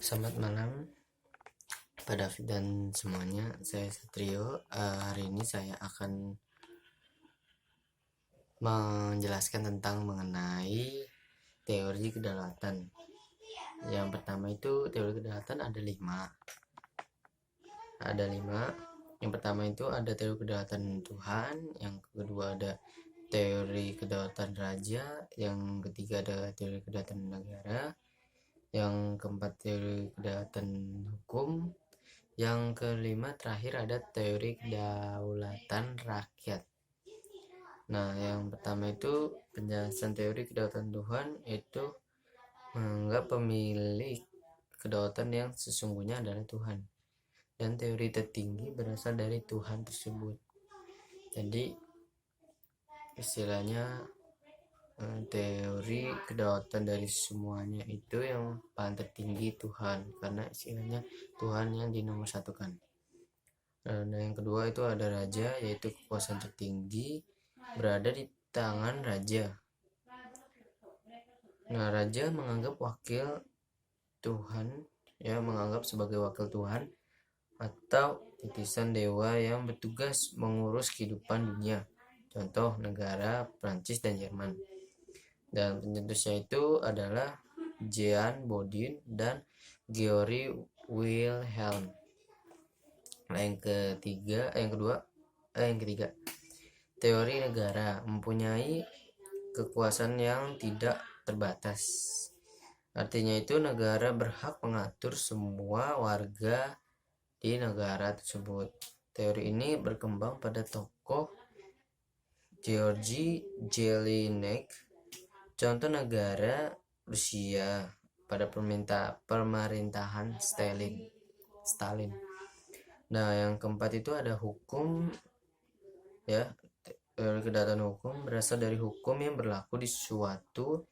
Selamat malam Pak David dan semuanya, saya Satrio. Hari ini saya akan menjelaskan tentang mengenai teori kedaulatan. Yang pertama itu teori kedaulatan ada lima. Yang pertama itu ada teori kedaulatan Tuhan, yang kedua ada teori kedaulatan raja, yang ketiga ada teori kedaulatan negara, yang keempat teori kedaulatan hukum, yang kelima terakhir ada teori kedaulatan rakyat. Nah, yang pertama itu penjelasan teori kedaulatan Tuhan itu menganggap pemilik kedaulatan yang sesungguhnya adalah Tuhan, dan teori tertinggi berasal dari Tuhan tersebut. Jadi istilahnya teori kedaulatan dari semuanya itu yang paling tertinggi Tuhan, karena istilahnya Tuhan yang dinomorsatukan. Nah, yang kedua itu ada raja, yaitu kekuasaan tertinggi berada di tangan raja. Nah, raja menganggap wakil Tuhan, menganggap sebagai wakil Tuhan atau titisan dewa yang bertugas mengurus kehidupan dunia. Contoh negara Prancis dan Jerman. Dan pencetusnya itu adalah Jean Bodin dan Georg Wilhelm. Nah, yang ketiga, teori negara mempunyai kekuasaan yang tidak terbatas. Artinya itu negara berhak mengatur semua warga di negara tersebut. Teori ini berkembang pada tokoh Georgy Jelinek, contoh negara Rusia pada pemerintahan Stalin. Nah, yang keempat itu ada hukum, teori kedaulatan hukum berasal dari hukum yang berlaku di suatu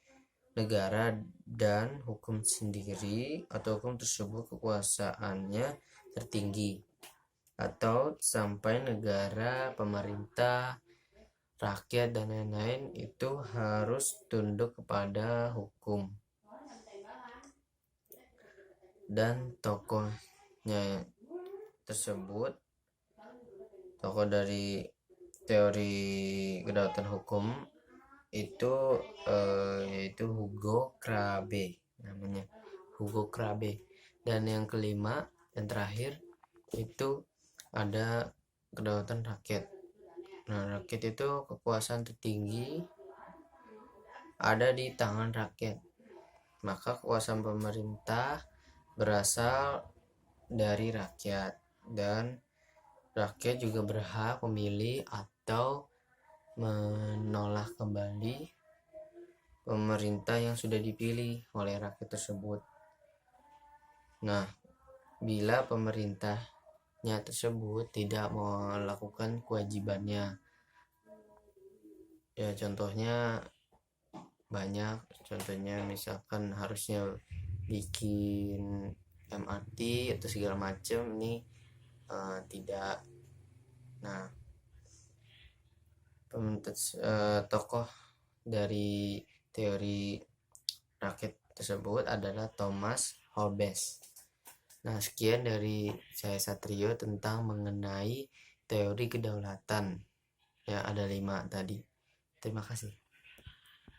negara, dan hukum sendiri atau hukum tersebut kekuasaannya tertinggi atau sampai negara, pemerintah, rakyat dan lain-lain itu harus tunduk kepada hukum. Dan tokohnya tersebut, tokoh dari teori kedaulatan hukum itu yaitu Hugo Crabe namanya, Hugo Crabe. Dan yang kelima dan terakhir itu ada kedaulatan rakyat. Nah, rakyat itu kekuasaan tertinggi ada di tangan rakyat, maka kekuasaan pemerintah berasal dari rakyat, dan rakyat juga berhak memilih atau menolak kembali pemerintah yang sudah dipilih oleh rakyat tersebut. Nah, bila pemerintahnya tersebut tidak melakukan kewajibannya, contohnya banyak, contohnya misalkan harusnya bikin MRT atau segala macam, ini tidak. Nah, tokoh dari teori rakyat tersebut adalah Thomas Hobbes. Nah, sekian dari saya Satrio tentang mengenai teori kedaulatan. Ada 5 tadi. Terima kasih.